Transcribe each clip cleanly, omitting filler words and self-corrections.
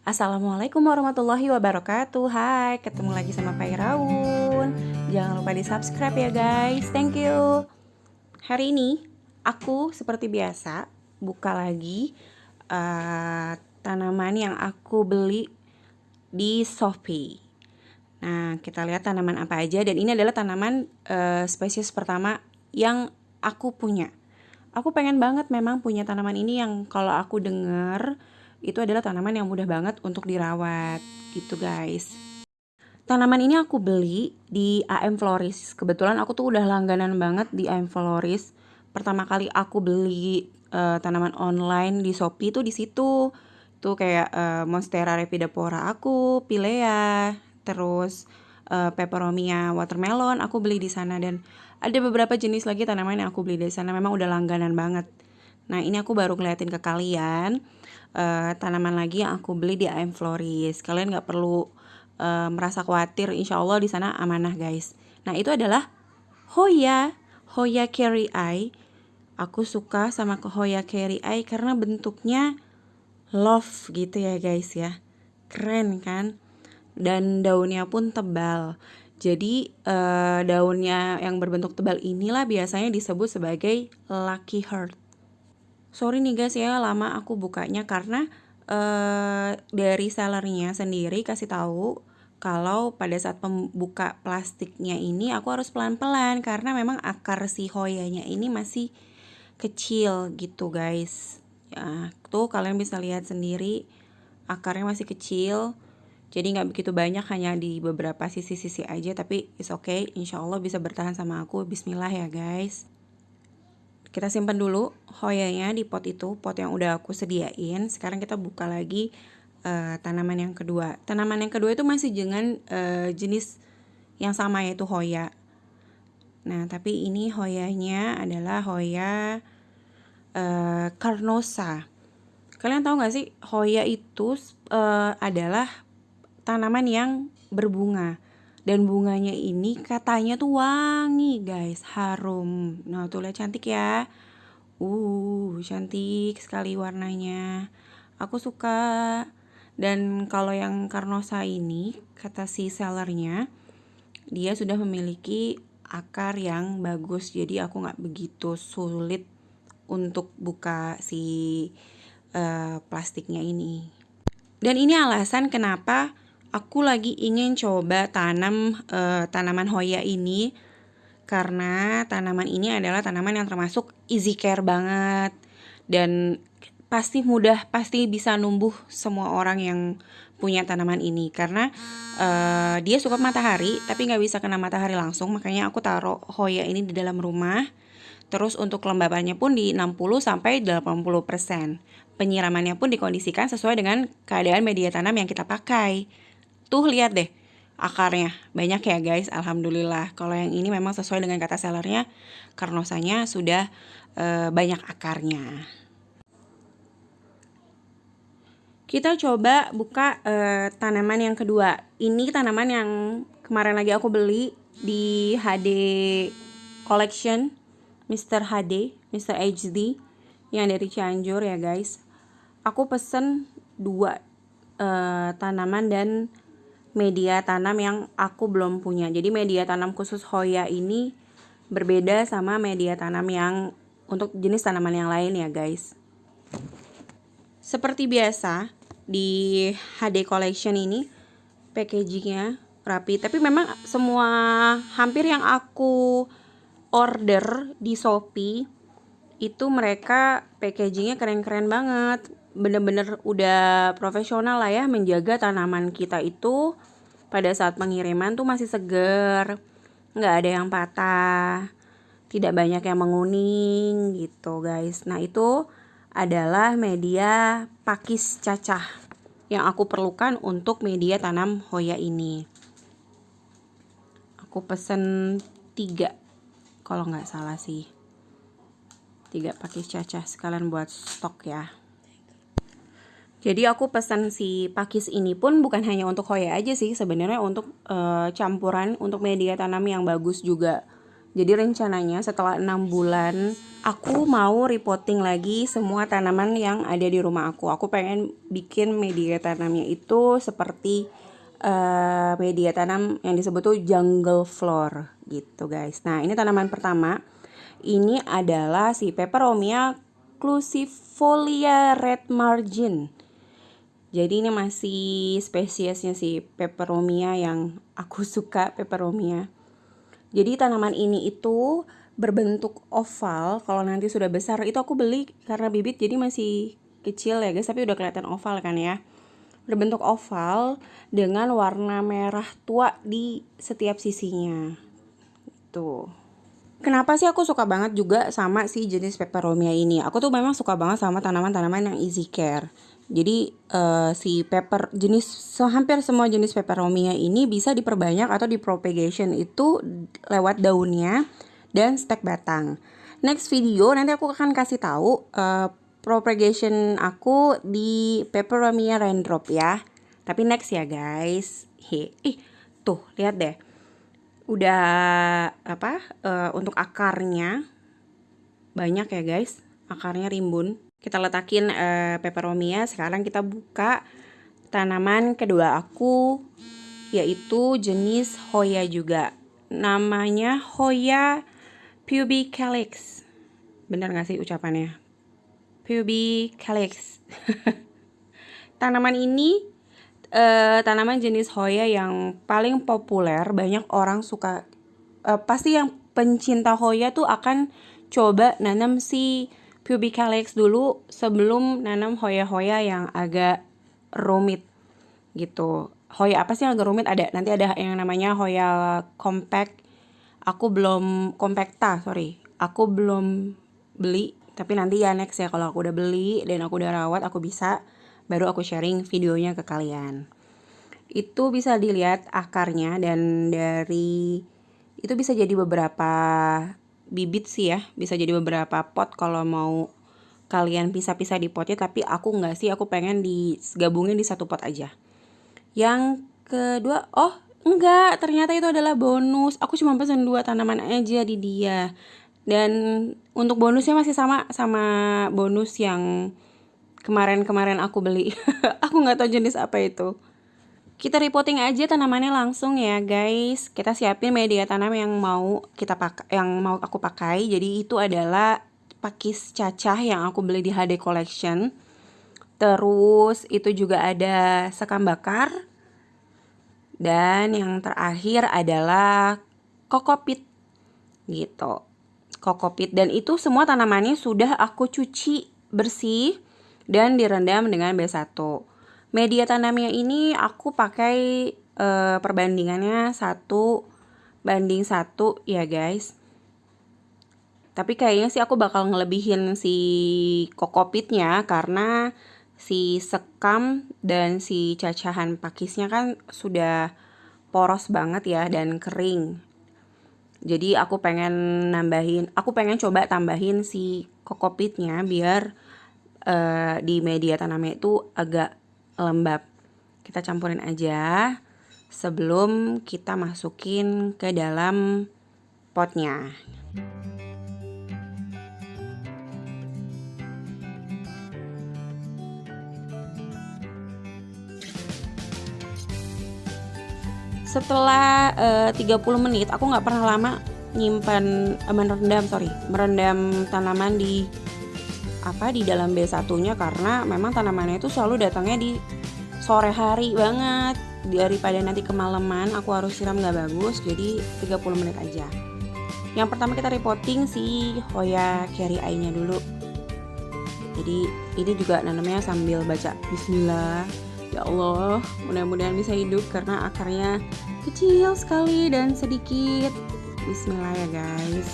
Assalamualaikum warahmatullahi wabarakatuh. Hai, ketemu lagi sama Fairaun. Jangan lupa di subscribe ya guys. Thank you. Hari ini aku seperti biasa buka lagi tanaman yang aku beli di Shopee. Nah, kita lihat tanaman apa aja. Dan ini adalah tanaman spesies pertama yang aku punya. Aku pengen banget memang punya tanaman ini yang kalau aku denger itu adalah tanaman yang mudah banget untuk dirawat gitu guys. Tanaman ini aku beli di AM Floris. Kebetulan aku tuh udah langganan banget di AM Floris. Pertama kali aku beli tanaman online di Shopee tuh di situ. Tuh kayak Monstera Rapidapora aku, Pilea, terus Peperomia watermelon aku beli di sana, dan ada beberapa jenis lagi tanaman yang aku beli di sana. Memang udah langganan banget. Nah, ini aku baru ngeliatin ke kalian tanaman lagi yang aku beli di AM Floris. Kalian nggak perlu merasa khawatir, insya Allah di sana amanah guys. Nah, itu adalah Hoya Carry Eye. Aku suka sama Hoya Carry Eye karena bentuknya love gitu ya guys ya. Keren kan? Dan daunnya pun tebal. Jadi daunnya yang berbentuk tebal inilah biasanya disebut sebagai lucky heart. Sorry nih guys ya, lama aku bukanya karena dari sellernya sendiri kasih tahu kalau pada saat pembuka plastiknya ini aku harus pelan-pelan karena memang akar si hoyanya ini masih kecil gitu guys. Ya, tuh kalian bisa lihat sendiri akarnya masih kecil. Jadi nggak begitu banyak, hanya di beberapa sisi-sisi aja, tapi it's okay, insya Allah bisa bertahan sama aku. Bismillah ya guys. Kita simpan dulu hoyanya di pot itu, pot yang udah aku sediain. Sekarang kita buka lagi tanaman yang kedua. Tanaman yang kedua itu masih dengan jenis yang sama, yaitu hoya. Nah, tapi ini hoyanya adalah hoya carnosa. Kalian tahu nggak sih, hoya itu adalah tanaman yang berbunga. Dan bunganya ini katanya tuh wangi guys, harum. Nah tuh lihat, cantik ya. Cantik sekali warnanya. Aku suka. Dan kalau yang carnosa ini, kata si sellernya, dia sudah memiliki akar yang bagus. Jadi aku gak begitu sulit untuk buka si plastiknya ini. Dan ini alasan kenapa aku lagi ingin coba tanam tanaman hoya ini, karena tanaman ini adalah tanaman yang termasuk easy care banget dan pasti bisa numbuh semua orang yang punya tanaman ini, karena dia suka matahari tapi nggak bisa kena matahari langsung. Makanya aku taruh hoya ini di dalam rumah. Terus untuk kelembabannya pun di 60-80%. Penyiramannya pun dikondisikan sesuai dengan keadaan media tanam yang kita pakai. Tuh lihat deh akarnya, banyak ya guys, alhamdulillah. Kalau yang ini memang sesuai dengan kata sellernya, carnosanya sudah banyak akarnya. Kita coba buka tanaman yang kedua. Ini tanaman yang kemarin lagi aku beli di HD Collection, Mr. HD, Mr. HD yang dari Cianjur ya guys. Aku pesen 2 tanaman dan media tanam yang aku belum punya. Jadi media tanam khusus hoya ini berbeda sama media tanam yang untuk jenis tanaman yang lain ya guys. Seperti biasa di HD Collection ini packagingnya rapi, tapi memang semua hampir yang aku order di Shopee itu mereka packagingnya keren-keren banget. Bener-bener udah profesional lah ya, menjaga tanaman kita itu pada saat pengiriman tuh masih seger, nggak ada yang patah, tidak banyak yang menguning gitu guys. Nah itu adalah media pakis cacah yang aku perlukan untuk media tanam hoya ini. Aku pesen 3 kalau nggak salah sih, 3 pakis cacah sekalian buat stok ya. Jadi aku pesan si pakis ini pun bukan hanya untuk hoya aja sih, sebenarnya untuk campuran untuk media tanam yang bagus juga. Jadi rencananya setelah 6 bulan aku mau repotting lagi semua tanaman yang ada di rumah aku. Aku pengen bikin media tanamnya itu seperti media tanam yang disebut tuh jungle floor gitu guys. Nah ini tanaman pertama. Ini adalah si Peperomia clusifolia red margin. Jadi ini masih spesiesnya si Peperomia yang aku suka, Peperomia. Jadi tanaman ini itu berbentuk oval. Kalau nanti sudah besar, itu aku beli karena bibit jadi masih kecil ya guys, tapi udah kelihatan oval kan ya. Berbentuk oval dengan warna merah tua di setiap sisinya. Tuh. Kenapa sih aku suka banget juga sama si jenis Peperomia ini? Aku tuh memang suka banget sama tanaman-tanaman yang easy care. Jadi si hampir semua jenis Peperomia ini bisa diperbanyak atau dipropagation itu lewat daunnya dan stek batang. Next video nanti aku akan kasih tahu propagation aku di Peperomia raindrop ya. Tapi next ya guys. Tuh lihat deh. Udah untuk akarnya banyak ya guys. Akarnya rimbun. Kita letakin Peperomia. Sekarang kita buka tanaman kedua aku, yaitu jenis Hoya juga. Namanya Hoya pubicalix. Bener gak sih ucapannya? Pubicalix. Tanaman ini tanaman jenis Hoya yang paling populer. Banyak orang suka, pasti yang pencinta Hoya tuh akan coba nanam si pubicalix dulu sebelum nanam Hoya-Hoya yang agak rumit gitu. Hoya apa sih yang agak rumit? Nanti ada yang namanya Hoya compact. Aku belum beli, tapi nanti ya next ya, kalau aku udah beli dan aku udah rawat, aku bisa, baru aku sharing videonya ke kalian. Itu bisa dilihat akarnya, dan dari itu bisa jadi beberapa bibit sih ya, bisa jadi beberapa pot kalau mau kalian pisah-pisah di potnya, tapi aku enggak sih, aku pengen digabungin di satu pot aja. Yang kedua, enggak, ternyata itu adalah bonus. Aku cuma pesen 2 tanaman aja di dia. Dan untuk bonusnya masih sama bonus yang kemarin aku beli. Aku nggak tahu jenis apa itu. Kita repotting aja tanamannya langsung ya guys. Kita siapin media tanam yang mau aku pakai. Jadi itu adalah pakis cacah yang aku beli di HD Collection. Terus itu juga ada sekam bakar. Dan yang terakhir adalah kokopit gitu. Kokopit, dan itu semua tanamannya sudah aku cuci bersih dan direndam dengan B1. Media tanamnya ini aku pakai perbandingannya 1:1 ya guys. Tapi kayaknya sih aku bakal ngelebihin si kokopitnya karena si sekam dan si cacahan pakisnya kan sudah poros banget ya dan kering. Jadi aku pengen coba tambahin si kokopitnya biar di media tanamnya itu agak lembab. Kita campurin aja sebelum kita masukin ke dalam potnya. Setelah 30 menit, aku nggak pernah lama merendam tanaman di dalam B1-nya karena memang tanamannya itu selalu datangnya di sore hari banget. Daripada nanti kemalaman aku harus siram nggak bagus, jadi 30 menit aja. Yang pertama kita repotting si Hoya Carry Eye-nya dulu. Jadi ini juga nanamnya sambil baca Bismillah. Ya Allah, mudah-mudahan bisa hidup karena akarnya kecil sekali dan sedikit. Bismillah ya guys.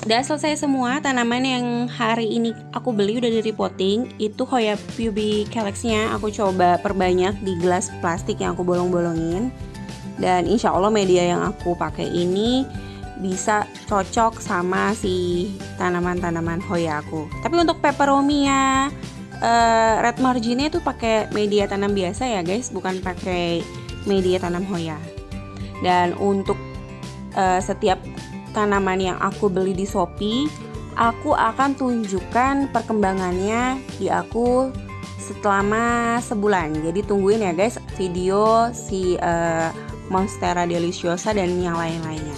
Udah selesai semua tanaman yang hari ini aku beli, udah di repotting. Itu Hoya Pubi Calyx-nya aku coba perbanyak di gelas plastik yang aku bolong-bolongin. Dan insya Allah media yang aku pakai ini bisa cocok sama si tanaman-tanaman Hoya aku. Tapi untuk peperomia red marginnya itu pakai media tanam biasa ya guys, bukan pakai media tanam Hoya. Dan untuk setiap tanaman yang aku beli di Shopee, aku akan tunjukkan perkembangannya di aku selama sebulan. Jadi tungguin ya guys video si Monstera Deliciosa dan yang lain-lainnya.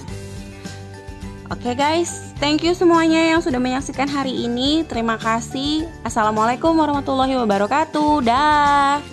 Oke guys, thank you semuanya yang sudah menyaksikan hari ini. Terima kasih. Assalamualaikum warahmatullahi wabarakatuh. Dah.